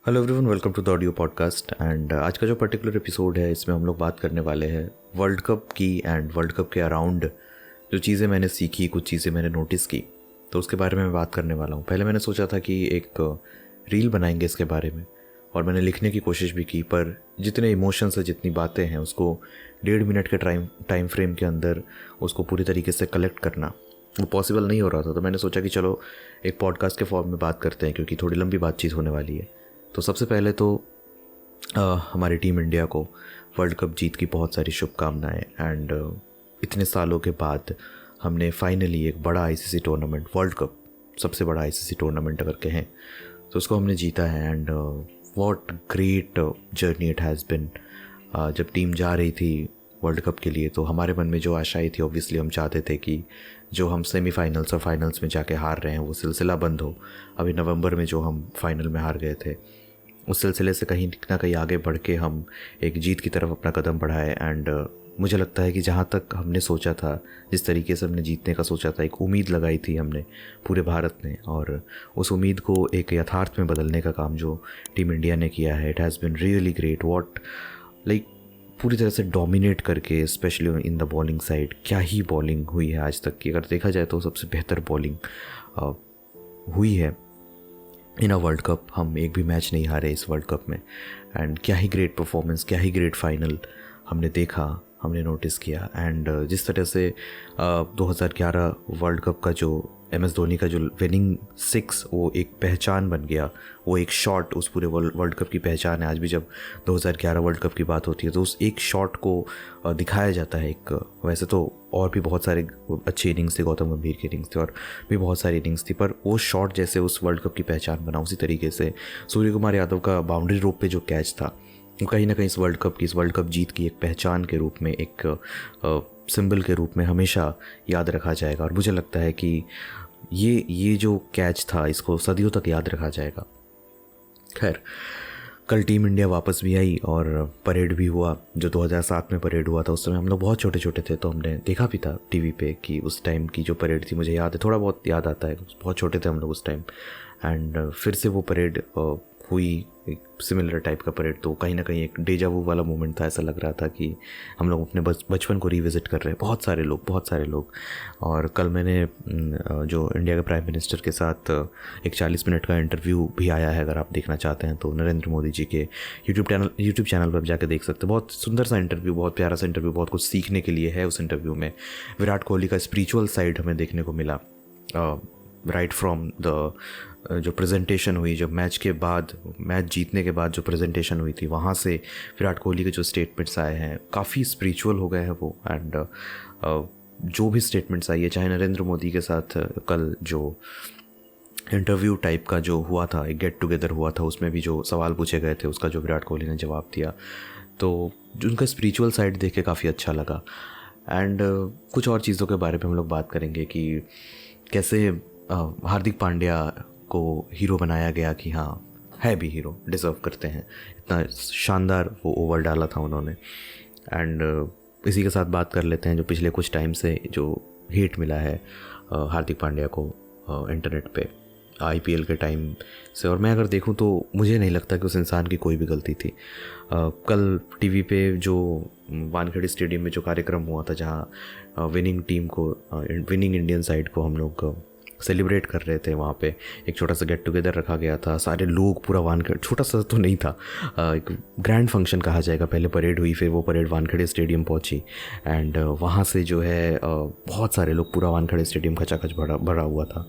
Hello everyone, welcome to the audio podcast. And आज का जो पर्टिकुलर एपिसोड है इसमें हम लोग बात करने वाले हैं वर्ल्ड कप की एंड वर्ल्ड कप के अराउंड जो चीज़ें मैंने सीखी, कुछ चीज़ें मैंने नोटिस की, तो उसके बारे में मैं बात करने वाला हूँ। पहले मैंने सोचा था कि एक रील बनाएंगे इसके बारे में और मैंने लिखने की कोशिश भी की, पर जितने इमोशंस है, जितनी बातें हैं, उसको 1.5 मिनट के टाइम फ्रेम के अंदर उसको पूरी तरीके से कलेक्ट करना वो पॉसिबल नहीं हो रहा था। तो मैंने सोचा कि चलो एक पॉडकास्ट के फॉर्म में बात करते हैं, क्योंकि थोड़ी लंबी बातचीत होने वाली है। तो सबसे पहले तो हमारी टीम इंडिया को वर्ल्ड कप जीत की बहुत सारी शुभकामनाएं। एंड इतने सालों के बाद हमने फाइनली एक बड़ा आईसीसी टूर्नामेंट, वर्ल्ड कप सबसे बड़ा आईसीसी टूर्नामेंट अगर कहें तो उसको हमने जीता है। And what great journey it has been. जब टीम जा रही थी वर्ल्ड कप के लिए तो हमारे मन में जो आशाएं थी, ऑब्वियसली हम चाहते थे कि जो हम सेमीफाइनल्स और फाइनल्स में जाके हार रहे हैं वो सिलसिला बंद हो। अभी नवंबर में जो हम फाइनल में हार गए थे उस सिलसिले से कहीं ना कहीं आगे बढ़ के हम एक जीत की तरफ अपना कदम बढ़ाए। एंड मुझे लगता है कि जहाँ तक हमने सोचा था, जिस तरीके से हमने जीतने का सोचा था, एक उम्मीद लगाई थी हमने पूरे भारत ने, और उस उम्मीद को एक यथार्थ में बदलने का काम जो टीम इंडिया ने किया है, it has been really great. What like पूरी तरह से डोमिनेट करके, specially in the bowling side, क्या ही बॉलिंग हुई है आज तक की। अगर देखा जाए तो सबसे बेहतर बॉलिंग हुई है इन अ वर्ल्ड कप। हम एक भी मैच नहीं हारे इस वर्ल्ड कप में। एंड क्या ही ग्रेट परफॉर्मेंस, क्या ही ग्रेट फाइनल हमने देखा, हमने नोटिस किया। एंड जिस तरह से 2011 वर्ल्ड कप का जो MS धोनी का जो विनिंग 6 वो एक पहचान बन गया, वो एक शॉट उस पूरे वर्ल्ड कप की पहचान है। आज भी जब 2011 वर्ल्ड कप की बात होती है तो उस एक शॉट को दिखाया जाता है। एक वैसे तो और भी बहुत सारे अच्छी इनिंग्स थे, गौतम गंभीर की इनिंग्स थी और भी बहुत सारी इनिंग्स थी, पर वो शॉट जैसे उस वर्ल्ड कप की पहचान बना, उसी तरीके से सूर्य कुमार यादव का बाउंड्री रोप पे जो कैच था वो कहीं ना कहीं इस वर्ल्ड कप जीत की एक पहचान के रूप में, एक सिंबल के रूप में हमेशा याद रखा जाएगा। और मुझे लगता है कि ये जो कैच था इसको सदियों तक याद रखा जाएगा। खैर, कल टीम इंडिया वापस भी आई और परेड भी हुआ। जो 2007 में परेड हुआ था उस समय हम लोग बहुत छोटे छोटे थे, तो हमने देखा भी था टीवी पे कि उस टाइम की जो परेड थी, मुझे याद है, थोड़ा बहुत याद आता है, बहुत छोटे थे हम लोग उस टाइम। एंड फिर से वो परेड हुई, एक सिमिलर टाइप का परेड। तो कहीं ना कहीं एक डेजा वू वाला मोमेंट था। ऐसा लग रहा था कि हम लोग अपने बचपन को रिविज़िट कर रहे हैं, बहुत सारे लोग। और कल मैंने जो इंडिया के प्राइम मिनिस्टर के साथ एक 40 मिनट का इंटरव्यू भी आया है, अगर आप देखना चाहते हैं तो नरेंद्र मोदी जी के यूट्यूब चैनल पर जाकर देख सकते हैं। बहुत सुंदर सा इंटरव्यू, बहुत प्यारा सा इंटरव्यू, बहुत कुछ सीखने के लिए है उस इंटरव्यू में। विराट कोहली का स्पिरिचुअल साइड हमें देखने को मिला, राइट फ्रॉम द जो प्रेजेंटेशन हुई, जब मैच के बाद, मैच जीतने के बाद जो प्रेजेंटेशन हुई थी, वहाँ से विराट कोहली के जो स्टेटमेंट्स आए हैं काफ़ी स्पिरिचुअल हो गए हैं वो। एंड जो भी स्टेटमेंट्स आई है, चाहे नरेंद्र मोदी के साथ कल जो इंटरव्यू टाइप का जो हुआ था, एक गेट टुगेदर हुआ था, उसमें भी जो सवाल पूछे गए थे उसका जो विराट कोहली ने जवाब दिया, तो जो उनका स्पिरिचुअल साइड देख के काफ़ी अच्छा लगा। एंड कुछ और चीज़ों के बारे में हम लोग बात करेंगे कि कैसे हार्दिक पांड्या को हीरो बनाया गया, कि हाँ है भी हीरो, डिज़र्व करते हैं, इतना शानदार वो ओवर डाला था उन्होंने। एंड इसी के साथ बात कर लेते हैं जो पिछले कुछ टाइम से जो हेट मिला है हार्दिक पांड्या को इंटरनेट पे IPL के टाइम से। और मैं अगर देखूं तो मुझे नहीं लगता कि उस इंसान की कोई भी गलती थी। कल टीवी पे जो वानखेड़े स्टेडियम में जो कार्यक्रम हुआ था, जहां विनिंग टीम को, विनिंग इंडियन साइड को हम लोग सेलिब्रेट कर रहे थे, वहाँ पे एक छोटा सा गेट टुगेदर रखा गया था। सारे लोग, पूरा वानखेड़े, छोटा सा तो नहीं था, एक ग्रैंड फंक्शन कहा जाएगा। पहले परेड हुई, फिर वो परेड वानखेड़े स्टेडियम पहुँची। एंड वहाँ से जो है बहुत सारे लोग, पूरा वानखेड़े स्टेडियम खचाखच भरा हुआ था।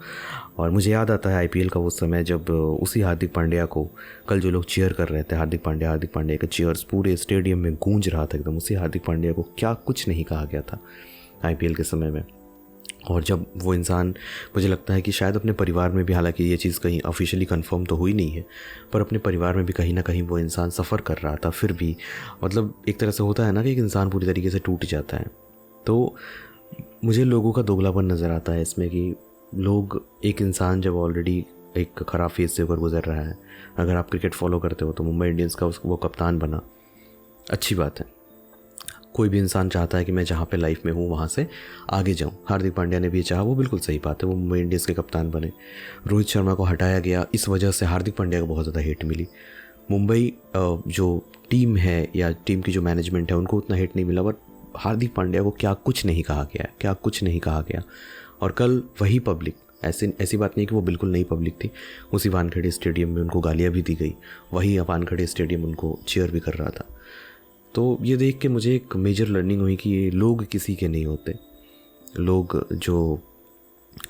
और मुझे याद आता है IPL का वो समय, जब उसी हार्दिक पांड्या को कल जो लोग चीयर कर रहे थे, हार्दिक पांड्या का चीयर्स पूरे स्टेडियम में गूंज रहा था एकदम। उसी हार्दिक पांड्या को क्या कुछ नहीं कहा गया था IPL के समय में। और जब वो इंसान, मुझे लगता है कि शायद अपने परिवार में भी, हालांकि ये चीज़ कहीं ऑफिशियली कंफर्म तो हुई नहीं है, पर अपने परिवार में भी कहीं ना कहीं वो इंसान सफ़र कर रहा था, फिर भी मतलब एक तरह से होता है ना कि एक इंसान पूरी तरीके से टूट जाता है। तो मुझे लोगों का दोगलापन नज़र आता है इसमें, कि लोग, एक इंसान जब ऑलरेडी एक ख़राब फेज से होकर गुजर रहा है, अगर आप क्रिकेट फॉलो करते हो तो मुंबई इंडियंस का वो कप्तान बना, अच्छी बात है। कोई भी इंसान चाहता है कि मैं जहाँ पे लाइफ में हूँ वहाँ से आगे जाऊँ। हार्दिक पांड्या ने भी चाहा, वो बिल्कुल सही बात है, वो मुंबई इंडियंस के कप्तान बने। रोहित शर्मा को हटाया गया, इस वजह से हार्दिक पांड्या को बहुत ज़्यादा हेट मिली। मुंबई जो टीम है या टीम की जो मैनेजमेंट है उनको उतना हिट नहीं मिला, बट हार्दिक पांड्या को क्या कुछ नहीं कहा गया, क्या कुछ नहीं कहा गया। और कल वही पब्लिक, ऐसी बात नहीं कि वो बिल्कुल नई पब्लिक थी, उसी वानखेड़े स्टेडियम में उनको गालियाँ भी दी गई, वही वानखेड़े स्टेडियम उनको चीयर भी कर रहा था। तो ये देख के मुझे एक मेजर लर्निंग हुई कि ये लोग किसी के नहीं होते। लोग, जो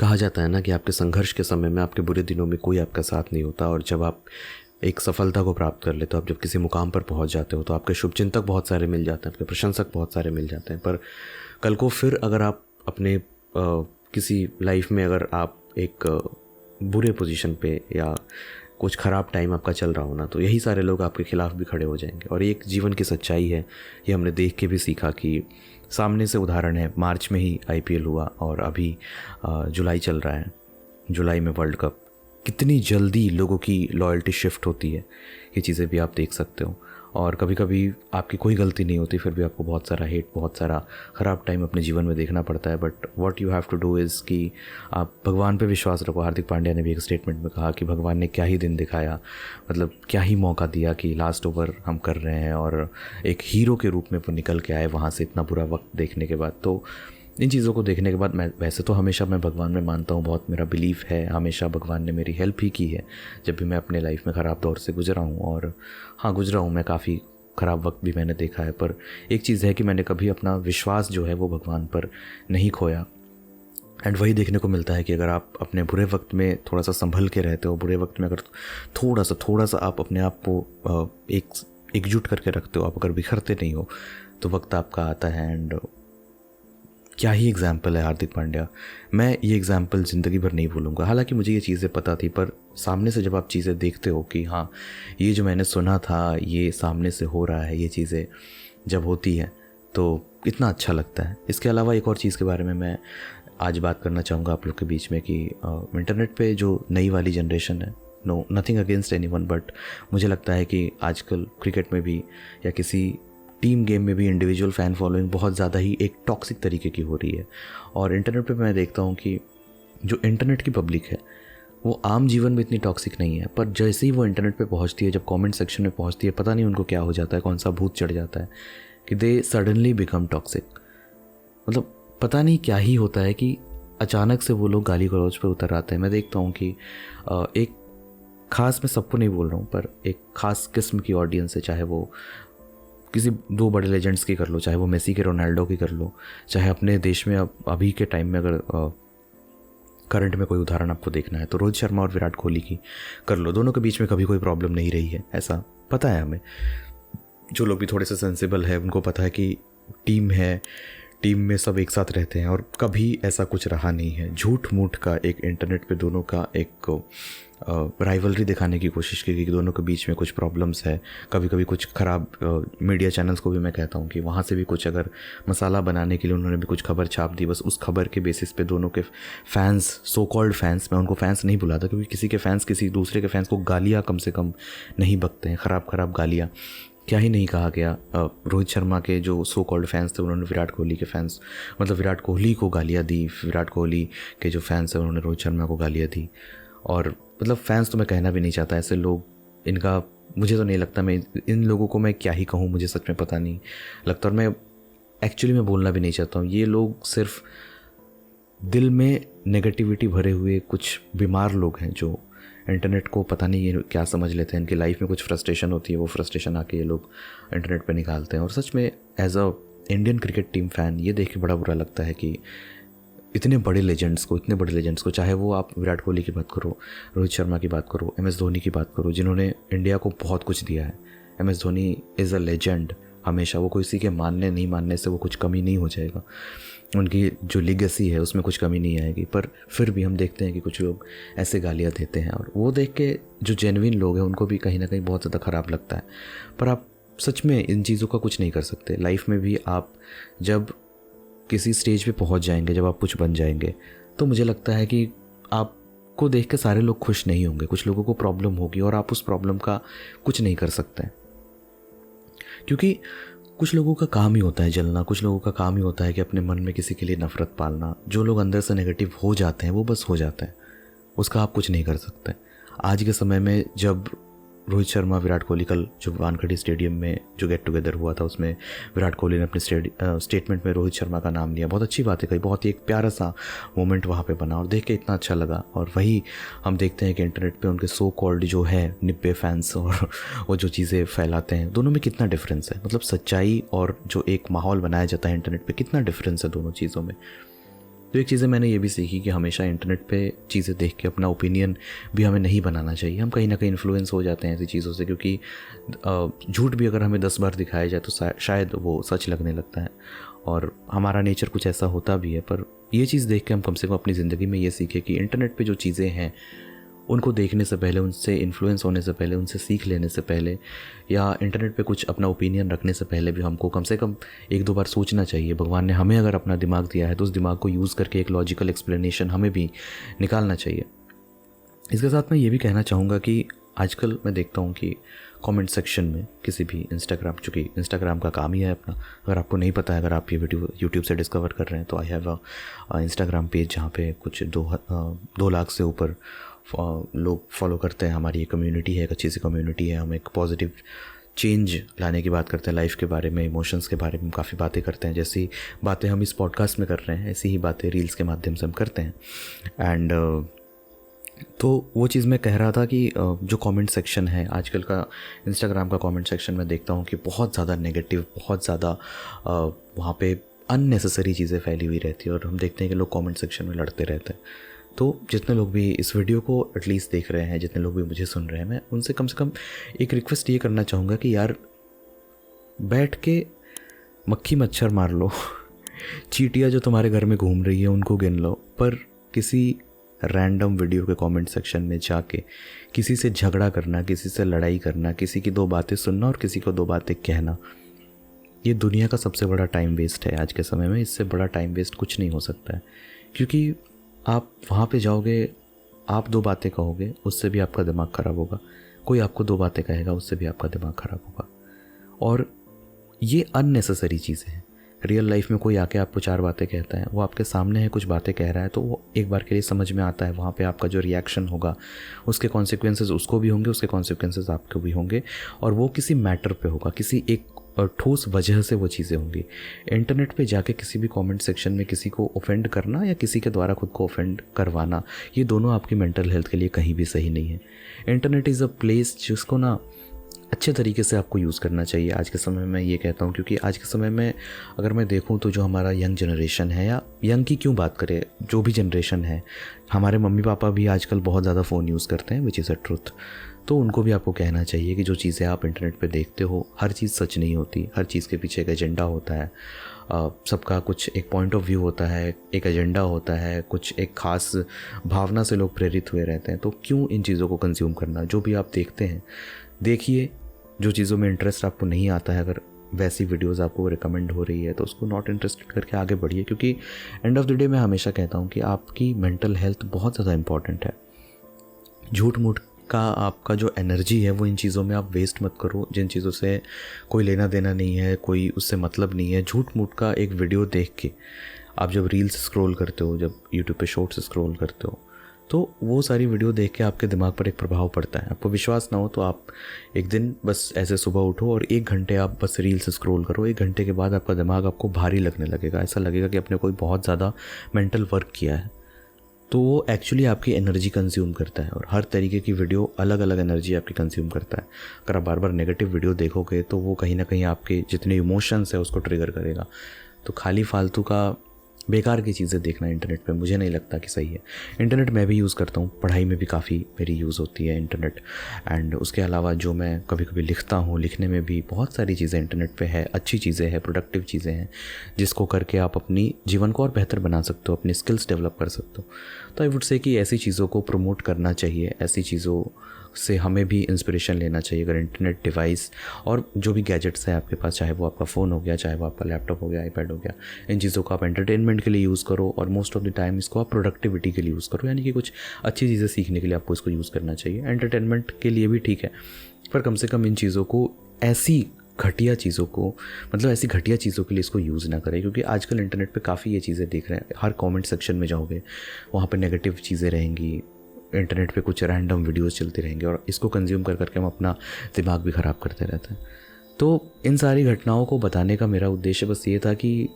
कहा जाता है ना कि आपके संघर्ष के समय में, आपके बुरे दिनों में कोई आपका साथ नहीं होता, और जब आप एक सफलता को प्राप्त कर लेते हो, आप जब किसी मुकाम पर पहुंच जाते हो, तो आपके शुभचिंतक बहुत सारे मिल जाते हैं, आपके प्रशंसक बहुत सारे मिल जाते हैं। पर कल को फिर अगर आप अपने किसी लाइफ में अगर आप एक बुरे पोजीशन पे या कुछ ख़राब टाइम आपका चल रहा हो ना, तो यही सारे लोग आपके खिलाफ भी खड़े हो जाएंगे। और ये एक जीवन की सच्चाई है, ये हमने देख के भी सीखा कि सामने से उदाहरण है, मार्च में ही IPL हुआ और अभी जुलाई चल रहा है, जुलाई में वर्ल्ड कप। कितनी जल्दी लोगों की लॉयल्टी शिफ्ट होती है, ये चीज़ें भी आप देख सकते हो। और कभी कभी आपकी कोई गलती नहीं होती, फिर भी आपको बहुत सारा हेट, बहुत सारा ख़राब टाइम अपने जीवन में देखना पड़ता है। But what you have to do is कि आप भगवान पे विश्वास रखो। हार्दिक पांड्या ने भी एक स्टेटमेंट में कहा कि भगवान ने क्या ही दिन दिखाया, मतलब क्या ही मौका दिया कि लास्ट ओवर हम कर रहे हैं, और एक हीरो के रूप में वो निकल के आए वहाँ से इतना बुरा वक्त देखने के बाद। तो इन चीज़ों को देखने के बाद मैं वैसे तो हमेशा मैं भगवान में मानता हूँ, बहुत मेरा बिलीफ है, हमेशा भगवान ने मेरी हेल्प ही की है जब भी मैं अपने लाइफ में ख़राब दौर से गुजरा हूँ। और हाँ, गुजरा हूँ मैं, काफ़ी ख़राब वक्त भी मैंने देखा है। पर एक चीज़ है कि मैंने कभी अपना विश्वास जो है वो भगवान पर नहीं खोया। एंड वही देखने को मिलता है कि अगर आप अपने बुरे वक्त में थोड़ा सा संभल के रहते हो, बुरे वक्त में अगर थोड़ा सा आप अपने आप को एकजुट करके रखते हो, आप अगर बिखरते नहीं हो, तो वक्त आपका आता है। एंड क्या ही एग्ज़ाम्पल है हार्दिक पांड्या। मैं ये एग्ज़ाम्पल ज़िंदगी भर नहीं भूलूंगा। हालांकि मुझे ये चीज़ें पता थी, पर सामने से जब आप चीज़ें देखते हो कि हाँ, ये जो मैंने सुना था ये सामने से हो रहा है, ये चीज़ें जब होती हैं तो इतना अच्छा लगता है। इसके अलावा एक और चीज़ के बारे में मैं आज बात करना चाहूँगा आप लोग के बीच में कि इंटरनेट पे जो नई वाली जनरेशन है, no nothing against anyone, but मुझे लगता है कि आजकल क्रिकेट में भी या किसी टीम गेम में भी इंडिविजुअल फ़ैन फॉलोइंग बहुत ज़्यादा ही एक टॉक्सिक तरीके की हो रही है। और इंटरनेट पे मैं देखता हूँ कि जो इंटरनेट की पब्लिक है वो आम जीवन में इतनी टॉक्सिक नहीं है, पर जैसे ही वो इंटरनेट पे पहुँचती है, जब कमेंट सेक्शन में पहुँचती है, पता नहीं उनको क्या हो जाता है, कौन सा भूत चढ़ जाता है कि दे सडनली बिकम टॉक्सिक। मतलब पता नहीं क्या ही होता है कि अचानक से वो लोग गाली गलौज पर उतर आते हैं। मैं देखता हूँ कि एक ख़ास, मैं सबको नहीं बोल रहा हूँ, पर एक ख़ास किस्म की ऑडियंस है, चाहे वो किसी दो बड़े लेजेंड्स की कर लो, चाहे वो मेसी के रोनाल्डो की कर लो, चाहे अपने देश में अभी के टाइम में अगर करंट में कोई उदाहरण आपको देखना है तो रोहित शर्मा और विराट कोहली की कर लो। दोनों के बीच में कभी कोई प्रॉब्लम नहीं रही है, ऐसा पता है हमें। जो लोग भी थोड़े से सेंसिबल है उनको पता है कि टीम है, टीम में सब एक साथ रहते हैं, और कभी ऐसा कुछ रहा नहीं है। झूठ मूठ का एक इंटरनेट पे दोनों का एक राइवलरी दिखाने की कोशिश की गई कि दोनों के बीच में कुछ प्रॉब्लम्स है। कभी कभी कुछ ख़राब मीडिया चैनल्स को भी मैं कहता हूँ कि वहाँ से भी कुछ अगर मसाला बनाने के लिए उन्होंने भी कुछ खबर छाप दी, बस उस खबर के बेसिस पे दोनों के फैंस, सो कॉल्ड फैंस, मैं उनको फैंस नहीं बुलाता क्योंकि किसी के फैंस किसी दूसरे के फैंस को गालियाँ कम से कम नहीं बकते हैं, ख़राब गालियाँ। क्या ही नहीं कहा गया। रोहित शर्मा के जो सो कॉल्ड फैंस थे उन्होंने विराट कोहली के फैंस, मतलब विराट कोहली को गालियाँ दी, विराट कोहली के जो फैंस हैं उन्होंने रोहित शर्मा को गालियाँ दी। और मतलब फैंस तो मैं कहना भी नहीं चाहता, ऐसे लोग, इनका मुझे तो नहीं लगता, मैं इन लोगों को मैं क्या ही कहूँ, मुझे सच में पता नहीं लगता, और मैं एक्चुअली मैं बोलना भी नहीं चाहता हूँ। ये लोग सिर्फ दिल में नेगेटिविटी भरे हुए कुछ बीमार लोग हैं जो इंटरनेट को पता नहीं ये क्या समझ लेते हैं। इनकी लाइफ में कुछ फ्रस्ट्रेशन होती है, वो फ्रस्ट्रेशन आके ये लोग इंटरनेट पे निकालते हैं। और सच में as a Indian cricket team fan ये देख के बड़ा बुरा लगता है कि इतने बड़े लेजेंड्स को, चाहे वो आप विराट कोहली की बात करो, रोहित शर्मा की बात करो, MS धोनी की बात करो, जिन्होंने इंडिया को बहुत कुछ दिया है। MS Dhoni is a legend हमेशा, वो किसी के मानने नहीं मानने से वो कुछ कमी नहीं हो जाएगा, उनकी जो लीगेसी है उसमें कुछ कमी नहीं आएगी। पर फिर भी हम देखते हैं कि कुछ लोग ऐसे गालियाँ देते हैं, और वो देख के जो जेन्युइन लोग हैं उनको भी कहीं ना कहीं बहुत ज़्यादा ख़राब लगता है। पर आप सच में इन चीज़ों का कुछ नहीं कर सकते। लाइफ में भी आप जब किसी स्टेज पे पहुंच जाएंगे, जब आप कुछ बन जाएंगे, तो मुझे लगता है कि आपको देख के सारे लोग खुश नहीं होंगे, कुछ लोगों को प्रॉब्लम होगी और आप उस प्रॉब्लम का कुछ नहीं कर सकते, क्योंकि कुछ लोगों का काम ही होता है जलना, कुछ लोगों का काम ही होता है कि अपने मन में किसी के लिए नफ़रत पालना। जो लोग अंदर से नेगेटिव हो जाते हैं वो बस हो जाते हैं, उसका आप कुछ नहीं कर सकते। आज के समय में जब रोहित शर्मा विराट कोहली कल जो वानखेड़े स्टेडियम में जो गेट टुगेदर हुआ था उसमें विराट कोहली ने अपने स्टेटमेंट में रोहित शर्मा का नाम लिया, बहुत अच्छी बातें कही, बहुत ही एक प्यारा सा मोमेंट वहाँ पे बना और देख के इतना अच्छा लगा। और वही हम देखते हैं कि इंटरनेट पे उनके सो कॉल्ड जो है निब्बे फैंस और वो जो चीज़ें फैलाते हैं, दोनों में कितना डिफरेंस है। मतलब सच्चाई और जो एक माहौल बनाया जाता है इंटरनेट पे, कितना डिफरेंस है दोनों चीज़ों में। तो एक चीज़ें मैंने ये भी सीखी कि हमेशा इंटरनेट पे चीज़ें देख के अपना ओपिनियन भी हमें नहीं बनाना चाहिए। हम कहीं ना कहीं इन्फ्लुएंस हो जाते हैं ऐसी चीज़ों से, क्योंकि झूठ भी अगर हमें 10 बार दिखाया जाए तो शायद वो सच लगने लगता है, और हमारा नेचर कुछ ऐसा होता भी है। पर ये चीज़ देख के हम कम से कम अपनी ज़िंदगी में ये सीखें कि इंटरनेट पे जो चीज़ें हैं उनको देखने से पहले, उनसे इन्फ्लुएंस होने से पहले, उनसे सीख लेने से पहले, या इंटरनेट पे कुछ अपना ओपिनियन रखने से पहले भी हमको कम से कम 1-2 बार सोचना चाहिए। भगवान ने हमें अगर अपना दिमाग दिया है तो उस दिमाग को यूज़ करके एक लॉजिकल एक्सप्लेनेशन हमें भी निकालना चाहिए। इसके साथ मैं ये भी कहना चाहूँगा कि आजकल मैं देखता हूँ कि कमेंट सेक्शन में किसी भी इंस्टाग्राम, चूँकि इंस्टाग्राम का काम ही है अपना, अगर आपको नहीं पता है, अगर आप ये वीडियो यूट्यूब से डिस्कवर कर रहे हैं तो I have a Instagram page जहाँ पे कुछ 2 लाख से ऊपर लोग फॉलो करते हैं। हमारी ये कम्युनिटी है, एक अच्छी सी कम्युनिटी है। हम एक पॉजिटिव चेंज लाने की बात करते हैं, लाइफ के बारे में, इमोशंस के बारे में काफ़ी बातें करते हैं। जैसी बातें हम इस पॉडकास्ट में कर रहे हैं ऐसी ही बातें रील्स के माध्यम से हम करते हैं। एंड तो वो चीज़ मैं कह रहा था कि जो कमेंट सेक्शन है आजकल का, इंस्टाग्राम का कमेंट सेक्शन में देखता हूँ कि बहुत ज़्यादा नेगेटिव, बहुत ज़्यादा वहाँ पे अननेसेसरी चीज़ें फैली हुई रहती है, और हम देखते हैं कि लोग कमेंट सेक्शन में लड़ते रहते हैं। तो जितने लोग भी इस वीडियो को एटलीस्ट देख रहे हैं, जितने लोग भी मुझे सुन रहे हैं, मैं उनसे कम से कम एक रिक्वेस्ट ये करना चाहूँगा कि यार बैठ के मक्खी मच्छर मार लो चींटियाँ जो तुम्हारे घर में घूम रही है उनको गिन लो, पर किसी रैंडम वीडियो के कमेंट सेक्शन में जाके किसी से झगड़ा करना, किसी से लड़ाई करना, किसी की 2 बातें सुनना और किसी को 2 बातें कहना, ये दुनिया का सबसे बड़ा टाइम वेस्ट है आज के समय में। इससे बड़ा टाइम वेस्ट कुछ नहीं हो सकता है, क्योंकि आप वहाँ पे जाओगे, आप 2 बातें कहोगे, उससे भी आपका दिमाग ख़राब होगा। कोई आपको 2 बातें कहेगा, उससे भी आपका दिमाग ख़राब होगा। और ये अननेसेसरी चीज़ें हैं। रियल लाइफ में कोई आके आपको 4 बातें कहता है, वो आपके सामने है, कुछ बातें कह रहा है, तो वो एक बार के लिए समझ में आता है। वहाँ पे आपका जो रिएक्शन होगा, उसके कॉन्सिक्वेंसेस उसको भी होंगे, उसके कॉन्सिक्वेंसेस आपको भी होंगे, और वो किसी मैटर पे होगा, किसी एक ठोस वजह से वो चीज़ें होंगी। इंटरनेट पे जाके किसी भी कमेंट सेक्शन में किसी को ऑफेंड करना या किसी के द्वारा खुद को ऑफेंड करवाना, ये दोनों आपकी मेंटल हेल्थ के लिए कहीं भी सही नहीं है। इंटरनेट इज़ अ प्लेस जिसको ना अच्छे तरीके से आपको यूज़ करना चाहिए आज के समय में, ये कहता हूँ। क्योंकि आज के समय में अगर मैं देखूँ तो जो हमारा यंग जनरेशन है, या यंग की क्यों बात करें, जो भी जनरेशन है, हमारे मम्मी पापा भी आजकल बहुत ज़्यादा फ़ोन यूज़ करते हैं, विच इज़ अ ट्रुथ। तो उनको भी आपको कहना चाहिए कि जो चीज़ें आप इंटरनेट पे देखते हो, हर चीज़ सच नहीं होती, हर चीज़ के पीछे एक एजेंडा होता है। सबका कुछ एक पॉइंट ऑफ व्यू होता है, एक एजेंडा होता है, कुछ एक ख़ास भावना से लोग प्रेरित हुए रहते हैं। तो क्यों इन चीज़ों को कंज्यूम करना। जो भी आप देखते हैं देखिए, जो चीज़ों में इंटरेस्ट आपको नहीं आता है, अगर वैसी वीडियोस आपको रिकमेंड हो रही है तो उसको नॉट इंटरेस्टेड करके आगे बढ़िए। क्योंकि एंड ऑफ द डे मैं हमेशा कहता हूँ कि आपकी मेंटल हेल्थ बहुत ज़्यादा इंपॉर्टेंट है। झूठ मूठ का आपका जो एनर्जी है वो इन चीज़ों में आप वेस्ट मत करो, जिन चीज़ों से कोई लेना देना नहीं है, कोई उससे मतलब नहीं है। झूठ मूठ का एक वीडियो देख के आप जब रील्स स्क्रॉल करते हो, जब यूट्यूब पे शॉर्ट्स स्क्रॉल करते हो, तो वो सारी वीडियो देख के आपके दिमाग पर एक प्रभाव पड़ता है। आपको विश्वास ना हो तो आप एक दिन बस ऐसे सुबह उठो और 1 घंटे आप बस रील्स स्क्रॉल करो। 1 घंटे के बाद आपका दिमाग आपको भारी लगने लगेगा, ऐसा लगेगा कि आपने कोई बहुत ज़्यादा मेंटल वर्क किया है। तो वो एक्चुअली आपकी एनर्जी कंज्यूम करता है, और हर तरीके की वीडियो अलग अलग एनर्जी आपकी कंज्यूम करता है। अगर आप बार बार नेगेटिव वीडियो देखोगे तो वो कहीं ना कहीं आपके जितने इमोशंस है उसको ट्रिगर करेगा। तो खाली फालतू का बेकार की चीज़ें देखना इंटरनेट पे मुझे नहीं लगता कि सही है। इंटरनेट मैं भी यूज़ करता हूँ, पढ़ाई में भी काफ़ी मेरी यूज़ होती है इंटरनेट। एंड उसके अलावा जो मैं कभी कभी लिखता हूँ, लिखने में भी बहुत सारी चीज़ें इंटरनेट पे है, अच्छी चीज़ें हैं, प्रोडक्टिव चीज़ें हैं, जिसको करके आप अपनी जीवन को और बेहतर बना सकते हो, अपनी स्किल्स डेवलप कर सकते हो। तो आई वुड से कि ऐसी चीज़ों को प्रमोट करना चाहिए, ऐसी चीज़ों से हमें भी इंस्पिरेशन लेना चाहिए। अगर इंटरनेट डिवाइस और जो भी गैजेट्स हैं आपके पास, चाहे वो आपका फ़ोन हो गया, चाहे वो आपका लैपटॉप हो गया, आईपैड हो गया, इन चीज़ों को आप एंटरटेनमेंट के लिए यूज़ करो, और मोस्ट ऑफ द टाइम इसको आप प्रोडक्टिविटी के लिए यूज़ करो, यानी कि कुछ अच्छी चीज़ें सीखने के लिए आपको इसको यूज़ करना चाहिए। एंटरटेनमेंट के लिए भी ठीक है, पर कम से कम इन चीज़ों को ऐसी घटिया चीज़ों को, मतलब ऐसी घटिया चीज़ों के लिए इसको यूज़ ना करें। क्योंकि आजकल इंटरनेट पे काफ़ी ये चीज़ें देख रहे हैं, हर कमेंट सेक्शन में जाओगे वहाँ पे नेगेटिव चीज़ें रहेंगी, इंटरनेट पे कुछ रैंडम वीडियोस चलती रहेंगे और इसको कंज्यूम कर करके हम अपना दिमाग भी ख़राब करते रहते हैं। तो इन सारी घटनाओं को बताने का मेरा उद्देश्य बस ये था कि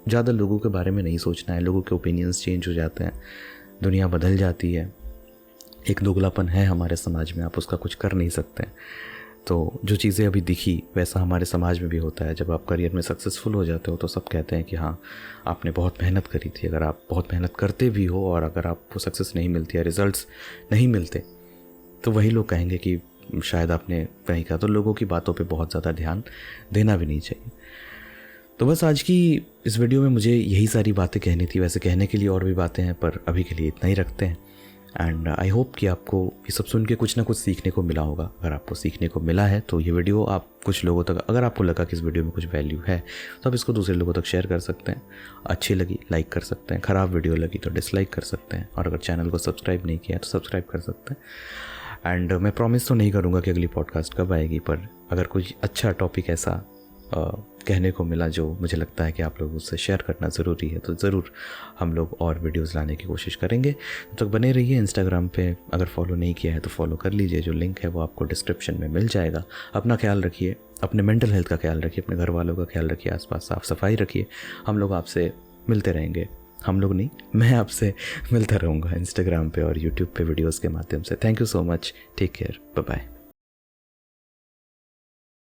ज़्यादा लोगों के बारे में नहीं सोचना है। लोगों के ओपिनियंस चेंज हो जाते हैं, दुनिया बदल जाती है, एक दोगलापन है हमारे समाज में, आप उसका कुछ कर नहीं सकते। तो जो चीज़ें अभी दिखी वैसा हमारे समाज में भी होता है। जब आप करियर में सक्सेसफुल हो जाते हो तो सब कहते हैं कि हाँ आपने बहुत मेहनत करी थी। अगर आप बहुत मेहनत करते भी हो और अगर आपको सक्सेस नहीं मिलती है, रिजल्ट्स नहीं मिलते, तो वही लोग कहेंगे कि शायद आपने कहीं का। तो लोगों की बातों पे बहुत ज़्यादा ध्यान देना भी नहीं चाहिए। तो बस आज की इस वीडियो में मुझे यही सारी बातें कहनी थी। वैसे कहने के लिए और भी बातें हैं पर अभी के लिए इतना ही रखते हैं। एंड आई होप कि आपको ये सब सुन के कुछ ना कुछ सीखने को मिला होगा। अगर आपको सीखने को मिला है तो ये वीडियो आप कुछ लोगों तक, अगर आपको लगा कि इस वीडियो में कुछ वैल्यू है तो आप इसको दूसरे लोगों तक शेयर कर सकते हैं। अच्छी लगी लाइक कर सकते हैं, ख़राब वीडियो लगी तो डिसलाइक कर सकते हैं, और अगर चैनल को सब्सक्राइब नहीं किया तो सब्सक्राइब कर सकते हैं। एंड मैं प्रॉमिस तो नहीं करूँगा कि अगली पॉडकास्ट कब आएगी, पर अगर कुछ अच्छा टॉपिक ऐसा कहने को मिला जो मुझे लगता है कि आप लोगों से शेयर करना ज़रूरी है, तो ज़रूर हम लोग और वीडियोस लाने की कोशिश करेंगे। तब तक बने रहिए। इंस्टाग्राम पे अगर फॉलो नहीं किया है तो फॉलो कर लीजिए, जो लिंक है वो आपको डिस्क्रिप्शन में मिल जाएगा। अपना ख्याल रखिए, अपने मेंटल हेल्थ का ख्याल रखिए, अपने घर वालों का ख्याल रखिए, आसपास साफ़ सफाई रखिए। हम लोग आपसे मिलते रहेंगे। हम लोग नहीं, मैं आपसे मिलता रहूँगा इंस्टाग्राम पे और यूट्यूब पे वीडियोज़ के माध्यम से। Thank you so much. Take care, bye bye.